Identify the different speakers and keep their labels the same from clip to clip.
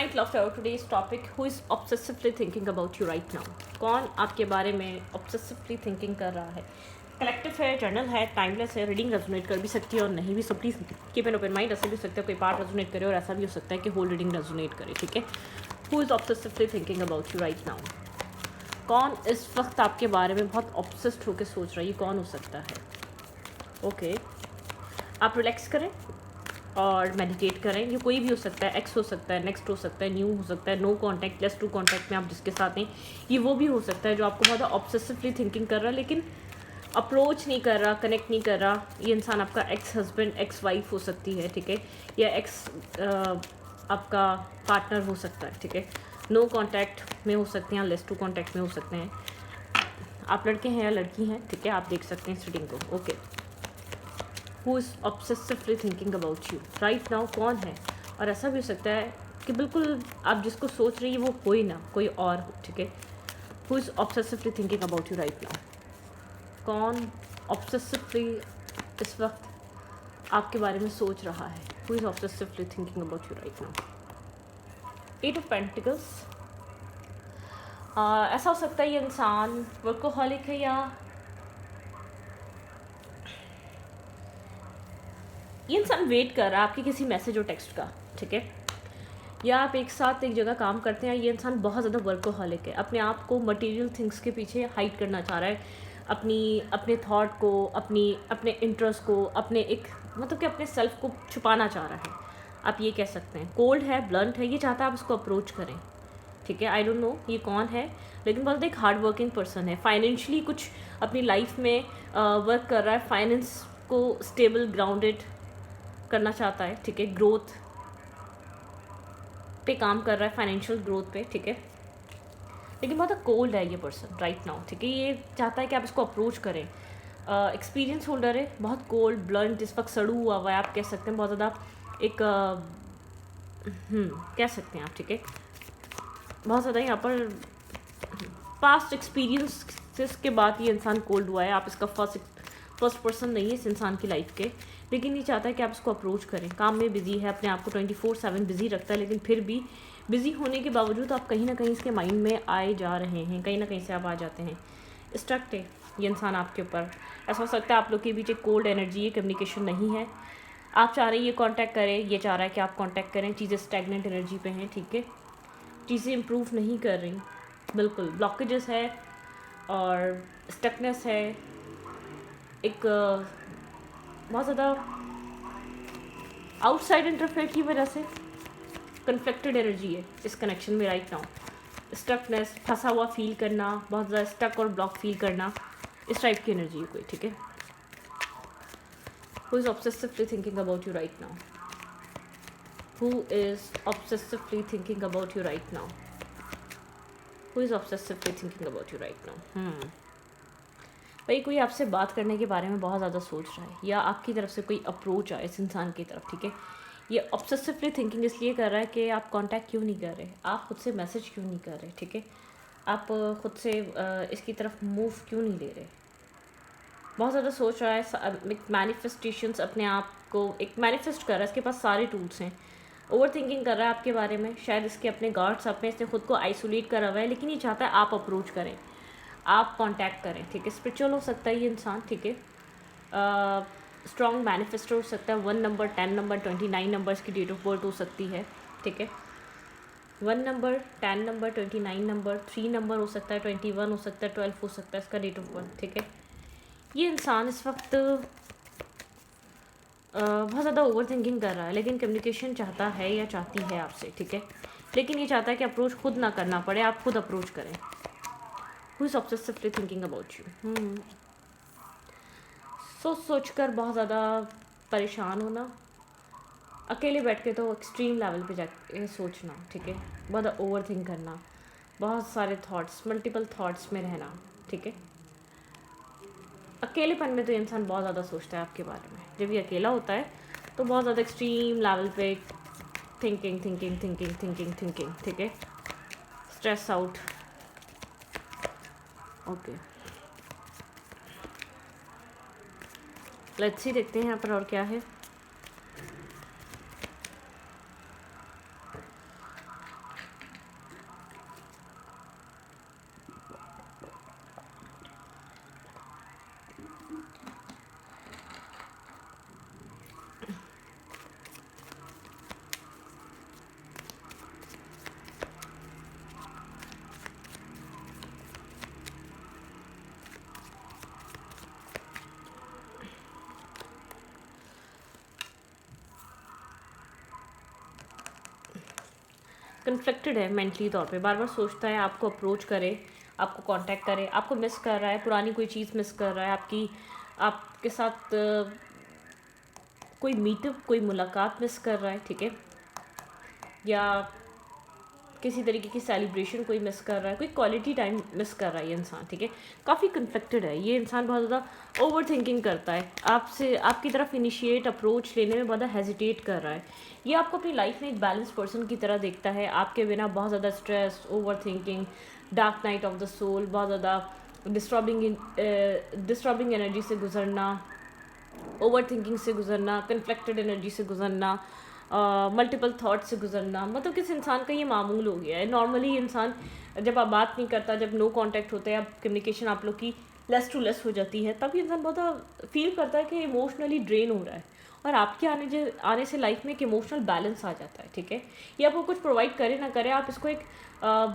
Speaker 1: Night love tower today's topic who is obsessively thinking about you right now. कौन आपके बारे में obsessively thinking कर रहा है। कलेक्टिव है, जर्नल है, टाइमलेस है, रीडिंग रेजोनेट कर भी सकती है और नहीं भी। So please keep an open mind. ऐसा भी हो सकता है कोई पार्ट रेजोनेट करे और ऐसा भी हो सकता है कि होल रीडिंग रेजोनेट करे। ठीक है, who is obsessively thinking about you right now. कौन इस वक्त आपके बारे में बहुत ऑब्सेस्ड होकर सोच रहा है, ये कौन हो सकता है। ओके, आप रिलैक्स करें और मेडिटेट करें। ये कोई भी हो सकता है, एक्स हो सकता है, नेक्स्ट हो सकता है, न्यू हो सकता है, no contact, less to contact में आप जिसके साथ हैं। ये वो भी हो सकता है जो आपको बहुत ऑब्सेसिवली थिंकिंग कर रहा है लेकिन अप्रोच नहीं कर रहा, कनेक्ट नहीं कर रहा। ये इंसान आपका एक्स हस्बैंड, एक्स वाइफ हो सकती है, ठीक है, या एक्स आपका पार्टनर हो सकता है। ठीक है, नो कॉन्टैक्ट में हो सकते हैं, लेस टू कॉन्टैक्ट में हो सकते हैं। आप लड़के हैं या लड़की हैं, ठीक है, आप देख सकते हैं इस रीडिंग को। Okay, who is obsessively thinking about you right now. कौन है, और ऐसा भी हो सकता है कि बिल्कुल आप जिसको सोच रही है वो कोई ना कोई और हो। ठीक है, who is obsessively thinking about you right now. कौन ऑब्सेसिवली इस वक्त आपके बारे में सोच रहा है। Who is obsessively thinking about you right now. Eight of pentacles. ऐसा हो सकता है ये इंसान वर्कोहॉलिक है या ये इंसान वेट कर रहा है आपके किसी मैसेज और टेक्स्ट का। ठीक है, या आप एक साथ एक जगह काम करते हैं। ये इंसान बहुत ज़्यादा वर्कोहॉलिक है, अपने आप को मटेरियल थिंग्स के पीछे हाइड करना चाह रहा है, अपने थॉट को, अपने इंटरेस्ट को, अपने एक मतलब कि अपने सेल्फ को छुपाना चाह रहा है। आप ये कह सकते हैं। कोल्ड है, ब्लंट है, ये चाहता है आप इसको अप्रोच करें। ठीक है, आई डोंट नो ये कौन है, लेकिन बहुत एक हार्ड वर्किंग पर्सन है। फाइनेंशियली कुछ अपनी लाइफ में वर्क कर रहा है, फाइनेंस को स्टेबल ग्राउंडेड करना चाहता है। ठीक है, ग्रोथ पे काम कर रहा है, फाइनेंशियल ग्रोथ पे। ठीक है, लेकिन बहुत कोल्ड है ये पर्सन राइट नाउ। ठीक है, ये चाहता है कि आप इसको अप्रोच करें। एक्सपीरियंस होल्डर है, बहुत कोल्ड ब्लंट, इस वक्त सड़ू हुआ है, आप कह सकते हैं बहुत ज़्यादा एक कह सकते हैं आप। ठीक है, बहुत ज़्यादा यहाँ पर पास्ट एक्सपीरियंसेस के बाद ये इंसान कोल्ड हुआ है। आप इसका फर्स्ट पर्सन नहीं है इस इंसान की लाइफ के, लेकिन ये चाहता है कि आप इसको अप्रोच करें। काम में बिजी है, अपने आप को 24/7 बिजी रखता है, लेकिन फिर भी बिजी होने के बावजूद आप कहीं ना कहीं इसके माइंड में आए जा रहे हैं, कहीं ना कहीं से आप आ जाते हैं। स्ट्रक्ट है ये इंसान आपके ऊपर। ऐसा हो सकता है आप लोग के बीच एक कोल्ड एनर्जी है, कम्युनिकेशन नहीं है। आप चाह रहे हैं ये कांटेक्ट करें, ये चाह रहा है कि आप कांटेक्ट करें। चीज़ें स्टैग्नेंट एनर्जी पे हैं। ठीक है, चीज़ें इम्प्रूव नहीं कर रही, बिल्कुल ब्लॉकेजेस है और स्टकनेस है। एक बहुत ज़्यादा आउटसाइड इंटरफेयर की वजह से कन्फ्लिक्टेड एनर्जी है इस कनेक्शन में राइट नाउ। स्टकनेस, फंसा हुआ फील करना, बहुत ज़्यादा स्टक और ब्लॉक फील करना, इस टाइप की एनर्जी है कोई। ठीक है, who is obsessively thinking about you right now. Who is obsessively thinking about you right now. Who is obsessively thinking about you right now. भाई कोई आपसे बात करने के बारे में बहुत ज़्यादा सोच रहा है, या आपकी तरफ से कोई अप्रोच आए इस इंसान की तरफ। ठीक है, ये ऑब्सेसिवली थिंकिंग इसलिए कर रहा है कि आप कांटेक्ट क्यों नहीं कर रहे, आप खुद से मैसेज क्यों नहीं कर रहे। ठीक है, आप खुद से इसकी तरफ मूव क्यों नहीं ले रहे। बहुत ज़्यादा सोच रहा है, एक मैनिफेस्टेशंस अपने आप को एक मैनिफेस्ट कर रहा है। इसके पास सारे टूल्स हैं। ओवर थिंकिंग कर रहा है आपके बारे में, शायद इसके अपने गार्ड्स अपने, इसने खुद को आइसोलेट करा हुआ है, लेकिन ये चाहता है आप अप्रोच करें, आप कांटेक्ट करें। ठीक है, स्पिरिचुअल हो सकता है ये इंसान। ठीक है, स्ट्रॉन्ग मैनिफेस्टर हो सकता है। 1 नंबर, 10 नंबर, 29 नंबर्स की डेट ऑफ बर्थ हो सकती है। ठीक है, 1 नंबर, 10 नंबर, 29 नंबर, 3 नंबर हो सकता है, 21 हो सकता है, 12 हो सकता है इसका डेट ऑफ बर्थ। ठीक है, ये इंसान इस वक्त बहुत ज़्यादा ओवर थिंकिंग कर रहा है, लेकिन कम्युनिकेशन चाहता है या चाहती है आपसे। ठीक है, लेकिन ये चाहता है कि अप्रोच खुद ना करना पड़े, आप खुद अप्रोच करें। Who is obsessively thinking about you. सोच कर बहुत ज़्यादा परेशान होना, अकेले बैठ के तो एक्सट्रीम लेवल पे जाके सोचना। ठीक है, बहुत ओवर थिंक करना, बहुत सारे थॉट्स, मल्टीपल थॉट्स में रहना। ठीक है, अकेलेपन में तो इंसान बहुत ज़्यादा सोचता है आपके बारे में। जब ये अकेला होता है तो बहुत ज़्यादा एक्सट्रीम लेवल पे thinking thinking thinking thinking thinking. ठीक है, stress out. Okay, let's see, देखते हैं यहाँ पर और क्या है। कन्फ्लिक्टेड है मेंटली तौर पे, बार बार सोचता है आपको अप्रोच करे, आपको कांटेक्ट करे, आपको मिस कर रहा है, पुरानी कोई चीज़ मिस कर रहा है, आपके साथ कोई मीटअप, कोई मुलाकात मिस कर रहा है, ठीक है, या किसी तरीके की सेलिब्रेशन कोई मिस कर रहा है, कोई क्वालिटी टाइम मिस कर रहा है ये इंसान, ठीक है। काफ़ी कन्फ्लिक्टेड है ये इंसान, बहुत ज़्यादा ओवर थिंकिंग करता है, आपसे आपकी तरफ इनिशिएट अप्रोच लेने में बहुत हेजिटेट कर रहा है। ये आपको अपनी लाइफ में एक बैलेंस पर्सन की तरह देखता है, आपके बिना बहुत ज़्यादा stress, over thinking, dark night of the soul, बहुत ज़्यादा डिस्टर्बिंग एनर्जी से गुजरना, ओवर थिंकिंग से गुजरना, कन्फ्लिक्टेड एनर्जी से गुजरना, मल्टीपल थाट से गुजरना, मतलब किस इंसान का ये मामूल हो गया है। नॉर्मली इंसान जब आप बात नहीं करता, जब नो कांटेक्ट होता है, अब कम्युनिकेशन आप लोग की लेस टू लेस हो जाती है, तब ये इंसान बहुत फील करता है कि इमोशनली ड्रेन हो रहा है, और आपके आने से लाइफ में एक इमोशनल बैलेंस आ जाता है, ठीक है। ये आपको कुछ प्रोवाइड करे ना करे, आप इसको एक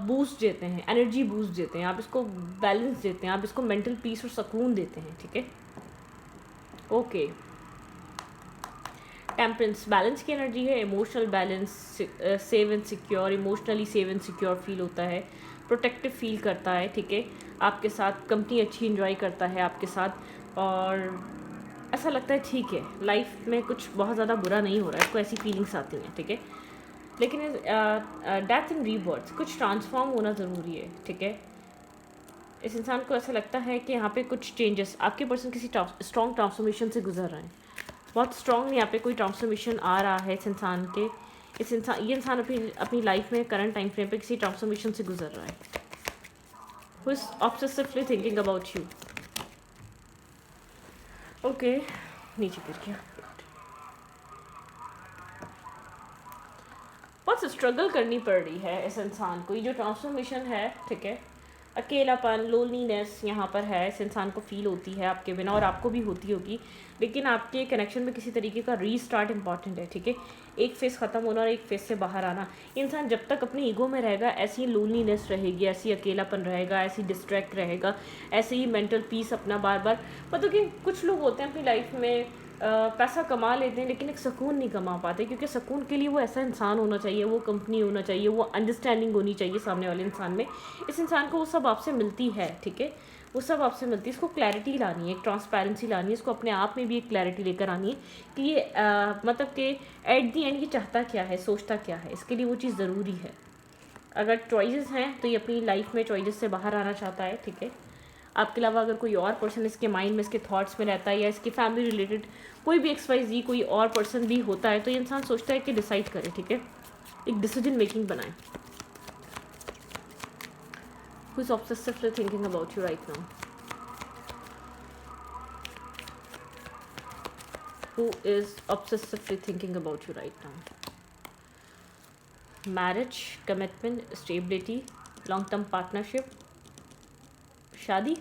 Speaker 1: बूस्ट देते हैं, एनर्जी बूस्ट देते हैं, आप इसको बैलेंस देते हैं, आप इसको मेंटल पीस और सुकून देते हैं, ठीक है। ओके, टेम्परेंस बैलेंस की एनर्जी है, emotional balance, save and secure, emotionally save and secure feel होता है, प्रोटेक्टिव फील करता है, ठीक है, आपके साथ कंपनी अच्छी इन्जॉय करता है आपके साथ, और ऐसा लगता है ठीक है लाइफ में कुछ बहुत ज़्यादा बुरा नहीं हो रहा है, इसको ऐसी फीलिंग्स आती हैं, ठीक है। लेकिन डेथ एंड रीबर्थ, कुछ ट्रांसफॉर्म होना ज़रूरी है, ठीक है। इस इंसान को ऐसा लगता है कि यहाँ पे कुछ चेंजेस, आपके पर्सन किसी स्ट्रॉन्ग ट्रांसफॉर्मेशन से गुजर रहे हैं, बहुत स्ट्रॉन्ग यहाँ पे कोई ट्रांसफॉर्मेशन आ रहा है इस इंसान के, ये इंसान अपनी लाइफ में करंट टाइम फ्रेम पे किसी ट्रांसफॉर्मेशन से गुजर रहा है। Who is obsessively thinking about you. Okay, नीचे गिर गया। बहुत स्ट्रगल करनी पड़ रही है इस इंसान को, ये जो ट्रांसफॉर्मेशन है, ठीक है, अकेलापन, लोनलीनेस यहाँ पर है, इस इंसान को फील होती है आपके बिना, और आपको भी होती होगी, लेकिन आपके कनेक्शन में किसी तरीके का रीस्टार्ट इंपॉर्टेंट है, ठीक है। एक फेस ख़त्म होना और एक फेस से बाहर आना। इंसान जब तक अपने ईगो में रहेगा, ऐसी ही लोनलीनेस रहेगी, ऐसी अकेलापन रहेगा, ऐसी डिस्ट्रैक्ट रहेगा, ऐसे ही मेंटल पीस अपना बार बार, मतलब कि कुछ लोग होते हैं अपनी लाइफ में पैसा कमा लेते हैं लेकिन एक सुकून नहीं कमा पाते, क्योंकि सुकून के लिए वो ऐसा इंसान होना चाहिए, वो कंपनी होना चाहिए, वो अंडरस्टैंडिंग होनी चाहिए सामने वाले इंसान में। इस इंसान को वो सब आपसे मिलती है, ठीक है, वो सब आपसे मिलती है। इसको क्लैरिटी लानी है, एक ट्रांसपेरेंसी लानी है, इसको अपने आप में भी एक क्लैरिटी लेकर आनी है कि ये मतलब कि एट दी एंड ये चाहता क्या है, सोचता क्या है, इसके लिए वो चीज़ ज़रूरी है। अगर चॉइसेस हैं तो ये अपनी लाइफ में चॉइसेस से बाहर आना चाहता है, ठीक है। आपके अलावा अगर कोई और पर्सन इसके माइंड में, इसके थॉट्स में रहता है, या इसकी फैमिली रिलेटेड कोई भी XYZ कोई और पर्सन भी होता है, तो ये इंसान सोचता है कि डिसाइड करे, ठीक है, एक डिसीजन मेकिंग बनाए। Who is obsessively thinking about you right now. Who is obsessively thinking about you right now. Marriage, commitment, stability, long term partnership, शादी।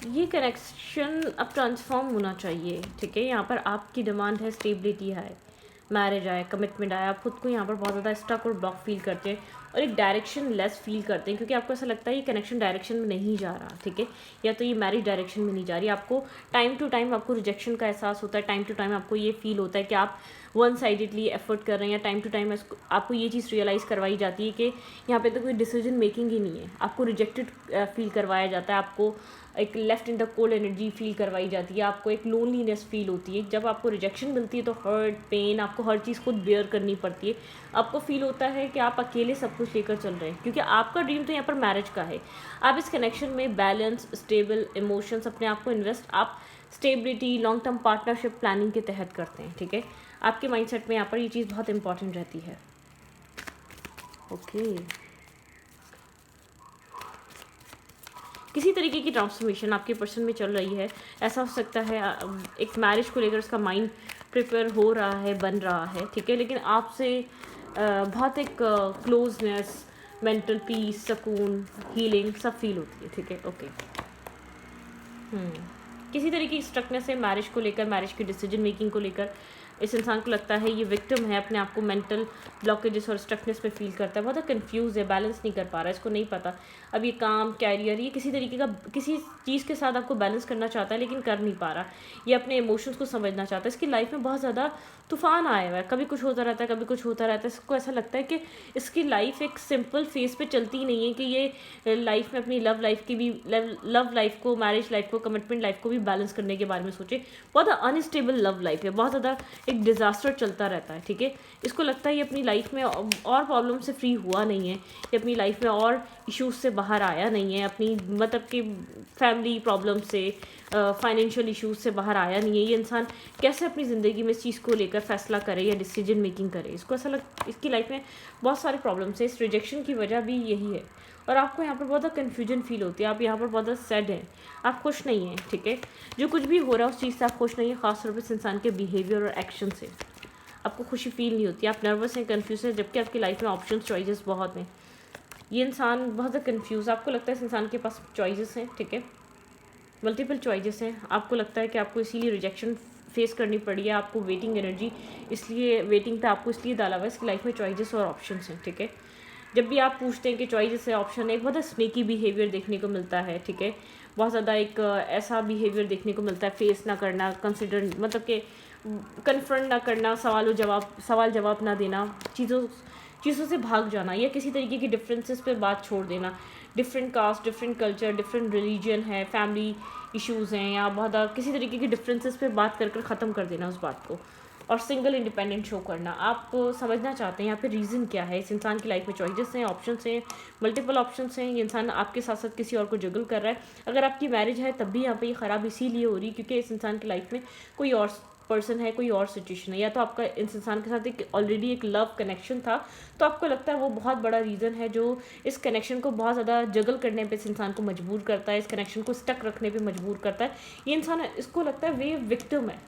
Speaker 1: ये कनेक्शन अब ट्रांसफॉर्म होना चाहिए, ठीक है। यहाँ पर आपकी डिमांड है स्टेबिलिटी है, मैरिज आए, कमिटमेंट आया, आप खुद को यहाँ पर बहुत ज़्यादा स्टक और ब्लॉक फील करते हैं, और एक डायरेक्शन लेस फील करते हैं, क्योंकि आपको ऐसा लगता है ये कनेक्शन डायरेक्शन में नहीं जा रहा, ठीक है, या तो ये मैरिज डायरेक्शन में नहीं जा रही। आपको टाइम टू टाइम आपको रिजेक्शन का एहसास होता है, टाइम टू टाइम आपको ये फील होता है कि आप वन साइडेडली एफर्ट कर रहे हैं, या टाइम टू टाइम आपको ये चीज़ रियलाइज़ करवाई जाती है कि यहाँ पे तो कोई डिसीजन मेकिंग ही नहीं है, आपको रिजेक्टेड फील करवाया जाता है, आपको एक left in the cold energy feel करवाई जाती है, आपको एक लोनलीनेस फील होती है। जब आपको रिजेक्शन मिलती है तो हर्ट, पेन, आपको हर चीज़ खुद बेयर करनी पड़ती है, आपको फील होता है कि आप अकेले सब कुछ लेकर चल रहे हैं, क्योंकि आपका ड्रीम तो यहाँ पर मैरिज का है। आप इस कनेक्शन में बैलेंस, स्टेबल इमोशंस, अपने आप को इन्वेस्ट आप stability, long term partnership planning के तहत करते हैं, ठीक है। आपके माइंडसेट में यहाँ पर ये चीज़ बहुत इंपॉर्टेंट रहती है। ओके, किसी तरीके की ट्रांसफॉर्मेशन आपके पर्सन में चल रही है। ऐसा हो सकता है एक मैरिज को लेकर उसका माइंड प्रिपेयर हो रहा है, बन रहा है, ठीक है, लेकिन आपसे बहुत एक क्लोजनेस, मेंटल पीस, सुकून, हीलिंग सब फील होती है, ठीक है। ओके, किसी तरीके की स्ट्रकनेस है मैरिज को लेकर, मैरिज की डिसीजन मेकिंग को लेकर, इस इंसान को लगता है ये विक्टिम है, अपने आप को मेंटल ब्लॉकेजेस और स्ट्रकनेस में फील करता है, बहुत कंफ्यूज है, बैलेंस नहीं कर पा रहा है, इसको नहीं पता अब ये काम कैरियर ये किसी तरीके का किसी चीज़ के साथ आपको बैलेंस करना चाहता है लेकिन कर नहीं पा रहा, ये अपने इमोशंस को समझना चाहता है। इसकी लाइफ में बहुत ज़्यादा तूफान आया हुआ है, कभी कुछ होता रहता है, कभी कुछ होता रहता है। इसको ऐसा लगता है कि इसकी लाइफ एक सिंपल फेस पे चलती ही नहीं है कि ये लाइफ में अपनी लव लाइफ की भी लव लाइफ को, मैरिज लाइफ को, कमिटमेंट लाइफ को भी बैलेंस करने के बारे में सोचे। बहुत अनस्टेबल लव लाइफ है, बहुत ज़्यादा एक डिज़ास्टर चलता रहता है, ठीक है। इसको लगता है ये अपनी लाइफ में और प्रॉब्लम से फ्री हुआ नहीं है, ये अपनी लाइफ में और इश्यूज से बाहर आया नहीं है, अपनी मतलब कि फैमिली प्रॉब्लम से, फाइनेंशियल इश्यूज से बाहर आया नहीं है। ये इंसान कैसे अपनी ज़िंदगी में इस चीज़ को लेकर फैसला करे या डिसीजन मेकिंग करे, इसको ऐसा इसकी लाइफ में बहुत सारे प्रॉब्लम्स है। इस रिजेक्शन की वजह भी यही है और आपको यहाँ पर बहुत ज़्यादा कन्फ्यूजन फील होती है, आप यहाँ पर बहुत ज़्यादा सैड हैं, आप खुश नहीं हैं, ठीक है। जो कुछ भी हो रहा है उस चीज़ से आप खुश नहीं है, खासतौर पर इस इंसान के बिहेवियर और एक्शन से आपको खुशी फील नहीं होती, आप नर्वस हैं, कन्फ्यूज हैं, जबकि आपकी लाइफ में ऑप्शन चॉइसेस बहुत हैं। ये इंसान बहुत ज़्यादा कन्फ्यूज़, आपको लगता है इस इंसान के पास चॉइसेस हैं, ठीक है, मल्टीपल चॉइसेस हैं। आपको लगता है कि आपको इसीलिए रिजेक्शन फेस करनी पड़ी है, आपको वेटिंग एनर्जी इसलिए वेटिंग पे आपको इसलिए डाला हुआ है, इसकी लाइफ में चॉइसेस और ऑप्शंस हैं, ठीक है। जब भी आप पूछते हैं कि चॉइसेस है, ऑप्शन है, एक बहुत स्नेकी बिहेवियर देखने को मिलता है, ठीक है। बहुत ज़्यादा एक ऐसा बिहेवियर देखने को मिलता है, फेस ना करना, कंसिडर मतलब कि कन्फ्रंट ना करना, सवाल जवाब ना देना, चीज़ों से भाग जाना या किसी तरीके की डिफरेंसेस पे बात छोड़ देना। Different caste, different culture, different religion है, फैमिली इश्यूज़ हैं या बहुत किसी तरीके की डिफरेंसेस पे बात कर ख़त्म कर देना उस बात को और सिंगल इंडिपेंडेंट शो करना। आप समझना चाहते हैं यहाँ पे रीज़न क्या है। इस इंसान की लाइफ में चॉइसेस हैं, ऑप्शंस हैं, मल्टीपल ऑप्शंस हैं। ये इंसान आपके साथ साथ किसी और को जगल कर रहा है। अगर आपकी मैरिज है तब भी यहाँ पे ये ख़राब इसीलिए हो रही है क्योंकि इस इंसान की लाइफ में कोई और पर्सन है, कोई और सिचुएशन है, या तो आपका इस इंसान के साथ एक ऑलरेडी एक लव कनेक्शन था, तो आपको लगता है वो बहुत बड़ा रीज़न है जो इस कनेक्शन को बहुत ज़्यादा जगल करने पे इस इंसान को मजबूर करता है, इस कनेक्शन को स्टक रखने पे मजबूर करता है। ये इंसान इसको लगता है वे विक्टिम है,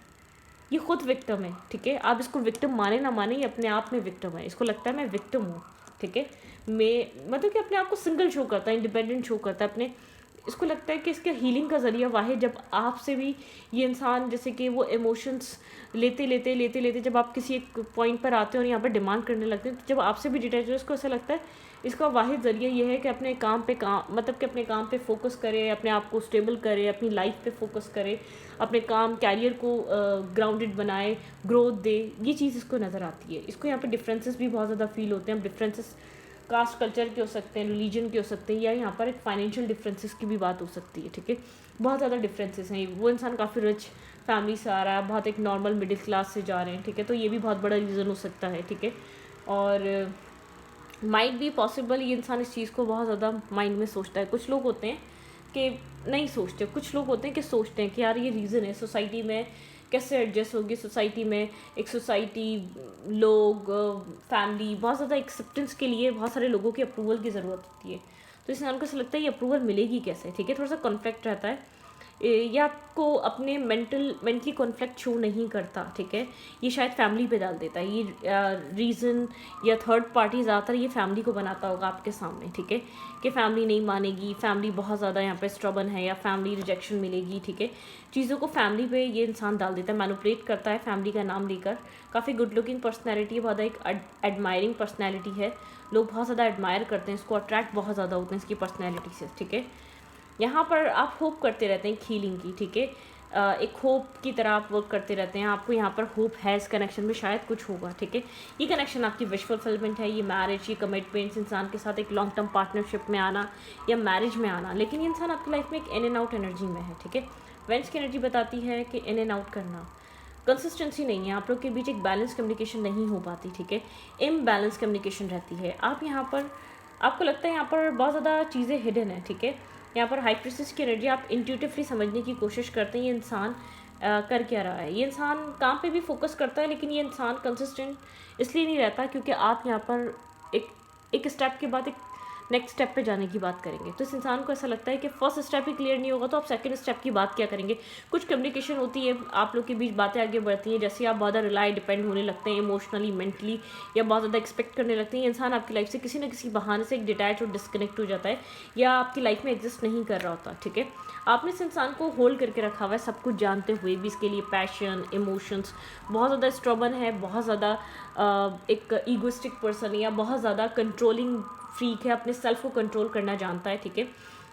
Speaker 1: ये खुद विक्टिम है, ठीक है। आप इसको विक्टिम माने ना माने, ये अपने आप में विक्टिम है। इसको लगता है मैं विक्टिम हूँ, ठीक है। मैं मतलब कि अपने आप को सिंगल शो करता है, इंडिपेंडेंट शो करता है अपने। इसको लगता है कि इसका हीलिंग का ज़रिया वाहिद जब आपसे भी ये इंसान जैसे कि वो इमोशंस लेते लेते जब आप किसी एक पॉइंट पर आते हैं और यहाँ पर डिमांड करने लगते हैं, तो जब आपसे भी डिटैच हो, इसको ऐसा लगता है इसका वाहिद ज़रिया ये है कि अपने काम पे मतलब कि अपने काम पे फोकस करे, अपने आप को स्टेबल करे, अपनी लाइफ पे फोकस करे, अपने काम कैरियर को ग्राउंडेड बनाए, ग्रोथ दे। ये चीज़ इसको नज़र आती है। इसको यहाँ पे डिफरेंसेस भी बहुत ज़्यादा फील होते हैं। डिफरेंसेस कास्ट कल्चर के हो सकते हैं, रिलीजन के हो सकते हैं, या यहाँ पर एक फाइनेंशियल डिफरेंसेस की भी बात हो सकती है, ठीक है। बहुत ज़्यादा डिफरेंसेस हैं। वो इंसान काफ़ी रिच फैमिली से आ रहा है, बहुत एक नॉर्मल मिडिल क्लास से जा रहे हैं, ठीक है। तो ये भी बहुत बड़ा रीज़न हो सकता है, ठीक है। और माइट बी पॉसिबल ये इंसान इस चीज़ को बहुत ज़्यादा माइंड में सोचता है। कुछ लोग होते हैं कि नहीं सोचते, कुछ लोग होते हैं कि सोचते हैं कि यार ये रीज़न है, सोसाइटी में कैसे एडजस्ट होगी, सोसाइटी में एक सोसाइटी, लोग, फैमिली, बहुत ज़्यादा एक्सेप्टेंस के लिए बहुत सारे लोगों की अप्रूवल की ज़रूरत होती है। तो इस इंसान को ऐसा लगता है ये अप्रूवल मिलेगी कैसे, ठीक है। थोड़ा सा कॉन्फ्लिक्ट रहता है, ये आपको अपने मेंटली कॉन्फ्लिक्ट शो नहीं करता, ठीक है। ये शायद फैमिली पे डाल देता है, ये रीज़न या थर्ड पार्टी ज़्यादातर ये फैमिली को बनाता होगा आपके सामने, ठीक है, कि फैमिली नहीं मानेगी, फैमिली बहुत ज़्यादा यहाँ पे स्ट्रबन है, या फैमिली रिजेक्शन मिलेगी, ठीक है। चीज़ों को फैमिली पे ये इंसान डाल देता है, मैनिपुलेट करता है फैमिली का नाम लेकर। काफ़ी गुड लुकिंग पर्सनैलिटी, बहुत एक एडमायरिंग पर्सनैलिटी है, लोग बहुत ज़्यादा एडमायर करते हैं इसको, अट्रैक्ट बहुत ज़्यादा होते हैं इसकी पर्सनैलिटी से, ठीक है। यहाँ पर आप होप करते रहते हैं हीलिंग की, ठीक है। एक होप की तरह आप वर्क करते रहते हैं, आपको यहाँ पर होप है इस कनेक्शन में शायद कुछ होगा, ठीक है। ये कनेक्शन आपकी विश फुलफिलमेंट है, ये मैरिज, ये कमिटमेंट्स, इंसान के साथ एक लॉन्ग टर्म पार्टनरशिप में आना या मैरिज में आना। लेकिन ये इंसान आपकी लाइफ में एक इन एंड आउट एनर्जी में है, ठीक है। वेंस की एनर्जी बताती है कि इन एंड आउट करना, कंसिस्टेंसी नहीं है, आप लोग के बीच एक बैलेंस कम्युनिकेशन नहीं हो पाती, ठीक है। इम्बैलेंस कम्युनिकेशन रहती है। आप यहाँ पर आपको लगता है यहाँ पर बहुत ज़्यादा चीज़ें हिडन है, ठीक है। यहाँ पर हाई प्रिंसेस की एनर्जी आप इंट्यूटिवली समझने की कोशिश करते हैं ये इंसान कर क्या रहा है। ये इंसान काम पे भी फोकस करता है, लेकिन ये इंसान कंसिस्टेंट इसलिए नहीं रहता क्योंकि आप यहाँ पर एक स्टेप के बाद एक नेक्स्ट स्टेप पे जाने की बात करेंगे। तो इस इंसान को ऐसा लगता है कि फर्स्ट स्टेप ही क्लियर नहीं होगा तो आप सेकंड स्टेप की बात क्या करेंगे। कुछ कम्युनिकेशन होती है, आप लोग के बीच बातें आगे बढ़ती हैं, जैसे आप बहुत ज़्यादा रिलाई डिपेंड होने लगते हैं इमोशनली, मेंटली, या बहुत ज़्यादा एक्सपेक्ट करने लगते हैं। इंसान आपकी लाइफ से किसी न किसी बहाने से एक डिटैच और डिस्कनेक्ट हो जाता है या आपकी लाइफ में एग्जिस्ट नहीं कर रहा होता, ठीक है। आपने इस इंसान को होल्ड करके रखा हुआ है सब कुछ जानते हुए भी, इसके लिए पैशन, इमोशंस, बहुत ज़्यादा स्ट्रबन है, बहुत ज़्यादा एक ईगोइस्टिक पर्सन है, या बहुत ज़्यादा कंट्रोलिंग फ्रीक है, अपने सेल्फ को कंट्रोल करना जानता है, ठीक है,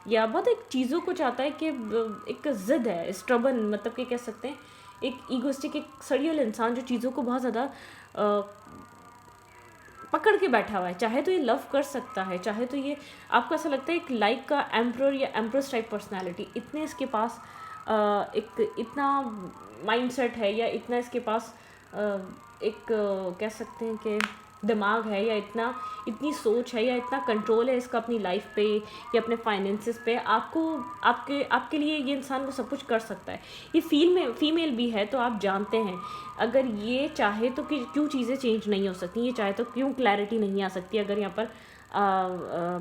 Speaker 1: या बहुत एक चीज़ों को चाहता है कि एक ज़िद है, स्ट्रबन, मतलब कि कह सकते हैं एक ईगोइस्टिक, एक सड़ियल इंसान जो चीज़ों को बहुत ज़्यादा पकड़ के बैठा हुआ है। चाहे तो ये लव कर सकता है, चाहे तो ये आपको ऐसा लगता है एक लाइक का एम्प्रर या एम्प्रेस टाइप पर्सनालिटी, इतने इसके पास एक इतना माइंडसेट है, या इतना इसके पास एक कह सकते हैं कि दिमाग है, या इतनी सोच है, या इतना कंट्रोल है इसका अपनी लाइफ पे या अपने फाइनेंसेस पे। आपके लिए ये इंसान वो सब कुछ कर सकता है। ये फीमेल भी है तो आप जानते हैं अगर ये चाहे तो कि क्यों चीज़ें चेंज नहीं हो सकती, ये चाहे तो क्यों क्लैरिटी नहीं आ सकती। अगर यहाँ पर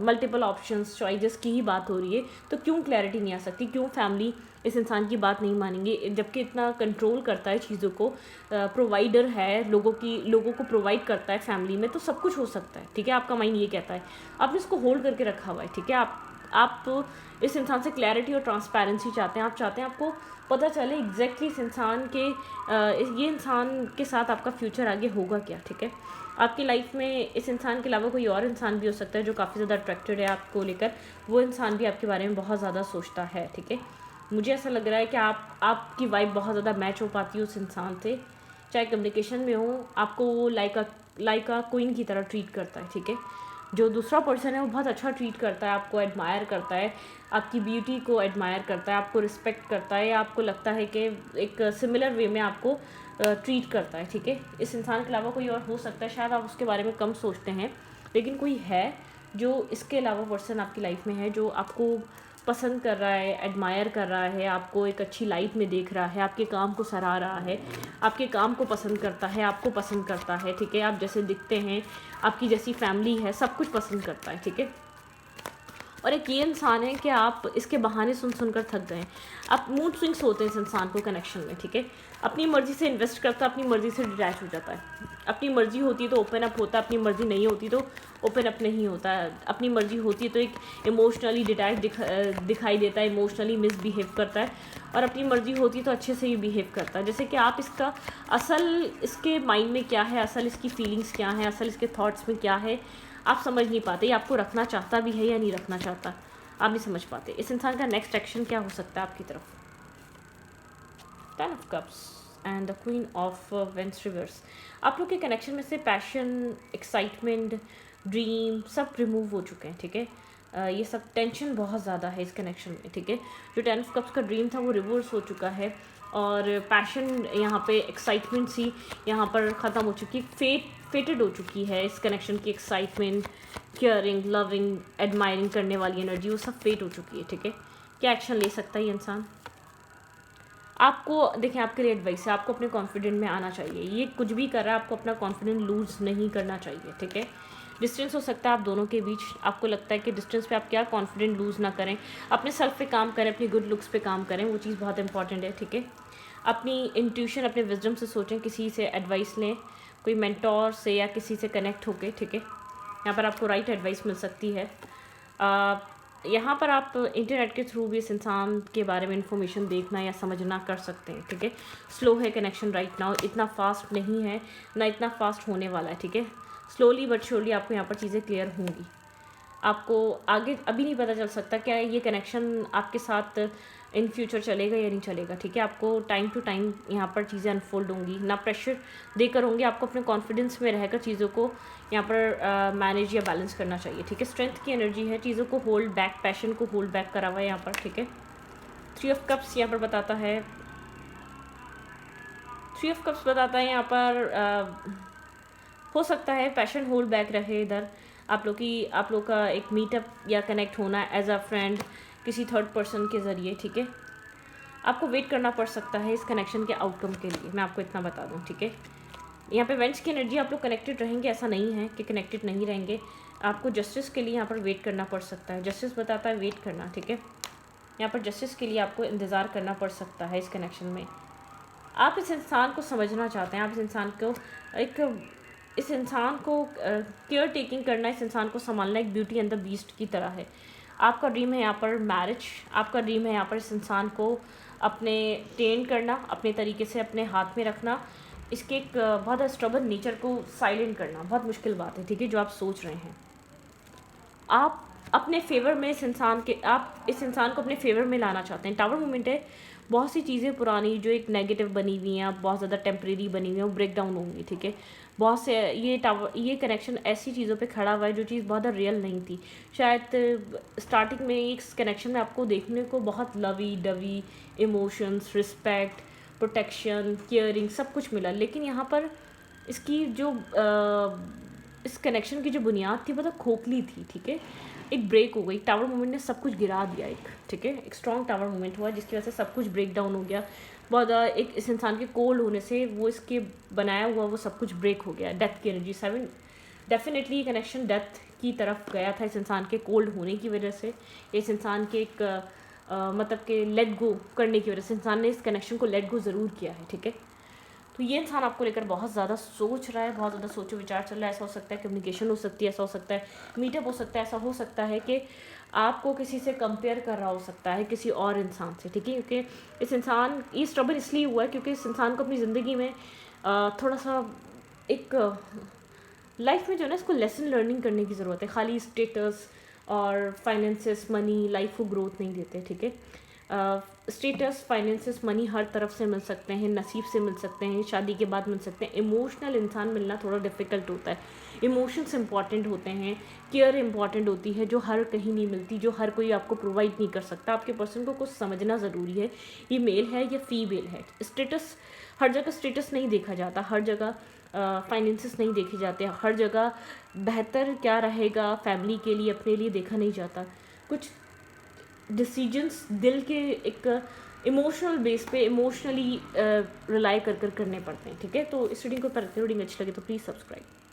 Speaker 1: मल्टीपल ऑप्शंस चॉइसेस की ही बात हो रही है तो क्यों क्लैरिटी नहीं आ सकती, क्यों फैमिली इस इंसान की बात नहीं मानेंगे, जबकि इतना कंट्रोल करता है चीज़ों को, प्रोवाइडर है, लोगों को प्रोवाइड करता है फैमिली में, तो सब कुछ हो सकता है, ठीक है। आपका माइंड ये कहता है, आपने इसको होल्ड करके रखा हुआ है, ठीक है। आप इस इंसान से क्लैरिटी और ट्रांसपेरेंसी चाहते हैं, आप चाहते हैं आपको पता चले एग्जैक्टली इस इंसान के ये इंसान के साथ आपका फ्यूचर आगे होगा क्या, ठीक है। आपकी लाइफ में इस इंसान के अलावा कोई और इंसान भी हो सकता है जो काफ़ी ज़्यादा अट्रैक्टेड है आपको लेकर, वो इंसान भी आपके बारे में बहुत ज़्यादा सोचता है, ठीक है। मुझे ऐसा लग रहा है कि आपकी वाइब बहुत ज़्यादा मैच हो पाती है उस इंसान से, चाहे कम्युनिकेशन में हो, आपको वो लाइक अ क्वीन की तरह ट्रीट करता है, ठीक है। जो दूसरा पर्सन है वो बहुत अच्छा ट्रीट करता है, आपको एडमायर करता है, आपकी ब्यूटी को एडमायर करता है, आपको रिस्पेक्ट करता है, या आपको लगता है कि एक सिमिलर वे में आपको ट्रीट करता है, ठीक है। इस इंसान के अलावा कोई और हो सकता है, शायद आप उसके बारे में कम सोचते हैं, लेकिन कोई है जो इसके अलावा पर्सन आपकी लाइफ में है जो आपको पसंद कर रहा है, एडमायर कर रहा है, आपको एक अच्छी लाइट में देख रहा है, आपके काम को सराह रहा है, आपके काम को पसंद करता है, आपको पसंद करता है, ठीक है। आप जैसे दिखते हैं, आपकी जैसी फैमिली है, सब कुछ पसंद करता है, ठीक है। और एक ये इंसान है कि आप इसके बहाने सुनकर थक गए, आप मूड स्विंग्स होते हैं इस इंसान को कनेक्शन में, ठीक है। अपनी मर्ज़ी से इन्वेस्ट करता है, अपनी मर्ज़ी से डिटैच हो जाता है, अपनी मर्ज़ी होती है तो ओपन अप होता है, अपनी मर्ज़ी नहीं होती तो ओपन अप नहीं होता है, अपनी मर्ज़ी होती है तो एक इमोशनली डिटैच दिखाई देता है, इमोशनली मिसबिहेव करता है, और अपनी मर्ज़ी होती है तो अच्छे से ही बिहेव करता है। जैसे कि आप इसका असल इसके माइंड में क्या है, असल इसकी फीलिंग्स क्या है, असल इसके थॉट्स में क्या है, आप समझ नहीं पाते। ये आपको रखना चाहता भी है या नहीं रखना चाहता, आप नहीं समझ पाते। इस इंसान का नेक्स्ट एक्शन क्या हो सकता है आपकी तरफ। 10 of cups and the queen of wands reverse. आप लोग के कनेक्शन में से पैशन, एक्साइटमेंट, ड्रीम सब रिमूव हो चुके हैं, ठीक है। ये सब टेंशन बहुत ज़्यादा है इस कनेक्शन में, ठीक है। जो 10 ऑफ कप्स का ड्रीम था वो रिवर्स हो चुका है, और पैशन यहाँ पे, एक्साइटमेंट सी यहाँ पर ख़त्म हो चुकी, फेटेड हो चुकी है इस कनेक्शन की। एक्साइटमेंट, केयरिंग, लविंग, एडमायरिंग करने वाली एनर्जी वो सब फेट हो चुकी है, ठीक है। क्या एक्शन ले सकता है ये इंसान। आपको देखिए, आपके लिए एडवाइस है, आपको अपने कॉन्फिडेंट में आना चाहिए। ये कुछ भी कर रहा है, आपको अपना कॉन्फिडेंट लूज़ नहीं करना चाहिए, ठीक है। डिस्टेंस हो सकता है आप दोनों के बीच, आपको लगता है कि डिस्टेंस पे आप क्या कॉन्फिडेंट लूज़ ना करें, अपने सेल्फ पे काम करें, अपनी गुड लुक्स पे काम करें, वो चीज़ बहुत इंपॉर्टेंट है, ठीक है। अपनी इंट्यूशन, अपने विजडम से सोचें, किसी से एडवाइस लें, कोई मेंटोर से या किसी से कनेक्ट होके, ठीक है। यहाँ पर आपको राइट एडवाइस मिल सकती है। यहाँ पर आप इंटरनेट के थ्रू भी इस इंसान के बारे में इंफॉर्मेशन देखना या समझना कर सकते हैं, ठीक है। स्लो है कनेक्शन राइट नाउ, इतना फास्ट नहीं है, ना इतना फास्ट होने वाला है, ठीक है। स्लोली बट श्योरली आपको यहाँ पर चीज़ें क्लियर होंगी। आपको आगे अभी नहीं पता चल सकता क्या ये कनेक्शन आपके साथ इन फ्यूचर चलेगा या नहीं चलेगा, ठीक है। आपको टाइम टू टाइम यहाँ पर चीज़ें अनफोल्ड होंगी, ना प्रेशर देकर होंगी, आपको अपने कॉन्फिडेंस में रहकर चीज़ों को यहाँ पर मैनेज या बैलेंस करना चाहिए, ठीक है। स्ट्रेंथ की एनर्जी है, चीज़ों को होल्ड बैक, पैशन को होल्ड बैक करा हुआ है यहाँ पर, ठीक है। 3 ऑफ कप्स यहाँ पर बताता है, 3 ऑफ कप्स बताता है यहाँ पर हो सकता है पैशन होल्ड बैक रहे इधर, आप लोग का एक मीटअप या कनेक्ट होना एज अ फ्रेंड किसी थर्ड पर्सन के ज़रिए, ठीक है। आपको वेट करना पड़ सकता है इस कनेक्शन के आउटकम के लिए, मैं आपको इतना बता दूं, ठीक है। यहाँ पे वेंस की एनर्जी, आप लोग कनेक्टेड रहेंगे ऐसा नहीं है कि कनेक्टेड नहीं रहेंगे, आपको जस्टिस के लिए यहाँ पर वेट करना पड़ सकता है। जस्टिस बताता है वेट करना, ठीक है। यहाँ पर जस्टिस के लिए आपको इंतज़ार करना पड़ सकता है इस कनेक्शन में। आप इस इंसान को समझना चाहते हैं, आप इस इंसान को केयर टेकिंग करना, इस इंसान को संभालना एक ब्यूटी एंड द बीस्ट की तरह है। आपका ड्रीम है यहाँ पर मैरिज, आपका ड्रीम है यहाँ पर इस इंसान को अपने टेन करना, अपने तरीके से अपने हाथ में रखना, इसके एक बहुत स्ट्रबल नेचर को साइलेंट करना बहुत मुश्किल बात है, ठीक है, जो आप सोच रहे हैं। आप अपने फेवर में आप इस इंसान को अपने फेवर में लाना चाहते हैं। टावर मूवमेंट है, बहुत सी चीज़ें पुरानी जो एक नेगेटिव बनी हुई हैं, बहुत ज़्यादा टेम्परेरी बनी हुई हैं, वो ब्रेक डाउन होंगी, ठीक है। बहुत से ये कनेक्शन ऐसी चीज़ों पे खड़ा हुआ है जो चीज़ बहुत रियल नहीं थी। शायद स्टार्टिंग में इस कनेक्शन में आपको देखने को बहुत lovey dovey emotions, respect, protection, caring सब कुछ मिला, लेकिन यहाँ पर इसकी जो इस कनेक्शन की जो बुनियाद थी बहुत खोखली थी, ठीक है। एक ब्रेक हो गई, टावर मूवमेंट ने सब कुछ गिरा दिया एक, ठीक है। एक स्ट्रॉन्ग टावर मूवमेंट हुआ जिसकी वजह से सब कुछ ब्रेक डाउन हो गया। बहुत एक इस इंसान के कोल्ड होने से वो इसके बनाया हुआ वो सब कुछ ब्रेक हो गया। डेथ की एनर्जी 7, डेफिनेटली ये कनेक्शन डेथ की तरफ गया था इस इंसान के कोल्ड होने की वजह से, इस इंसान के एक मतलब के लेट गो करने की वजह से इंसान ने इस कनेक्शन को लेट गो ज़रूर किया है, ठीक है। तो ये इंसान आपको लेकर बहुत ज़्यादा सोच रहा है, बहुत ज़्यादा सोचो विचार चल रहा है। ऐसा हो सकता है कम्युनिकेशन हो सकती है, ऐसा हो सकता है मीटअप हो सकता है, ऐसा हो सकता है कि आपको किसी से कंपेयर कर रहा हो सकता है, किसी और इंसान से, ठीक है। क्योंकि इस इंसान ये ट्रबल इसलिए हुआ है क्योंकि इस इंसान को अपनी ज़िंदगी में थोड़ा सा एक लाइफ में जो है ना इसको लेसन लर्निंग करने की ज़रूरत है। खाली स्टेटस और फाइनेंसेस, मनी लाइफ को ग्रोथ नहीं देते, ठीक है। स्टेटस, फाइनेंसेस, मनी हर तरफ से मिल सकते हैं, नसीब से मिल सकते हैं, शादी के बाद मिल सकते हैं। इमोशनल इंसान मिलना थोड़ा डिफ़िकल्ट होता है। इमोशंस इंपॉर्टेंट होते हैं, केयर इंपॉर्टेंट होती है जो हर कहीं नहीं मिलती, जो हर कोई आपको प्रोवाइड नहीं कर सकता। आपके पर्सन को कुछ समझना ज़रूरी है, ये मेल है या फीमेल है। स्टेटस हर जगह स्टेटस नहीं देखा जाता, हर जगह फाइनेंसेस नहीं देखे जाते, हर जगह बेहतर क्या रहेगा फैमिली के लिए, अपने लिए देखा नहीं जाता। कुछ डिसीजंस दिल के एक इमोशनल बेस पे इमोशनली रिलाई कर करने पड़ते हैं, ठीक है। तो इस रीडिंग को रीडिंग अच्छी लगे तो प्लीज़ सब्सक्राइब।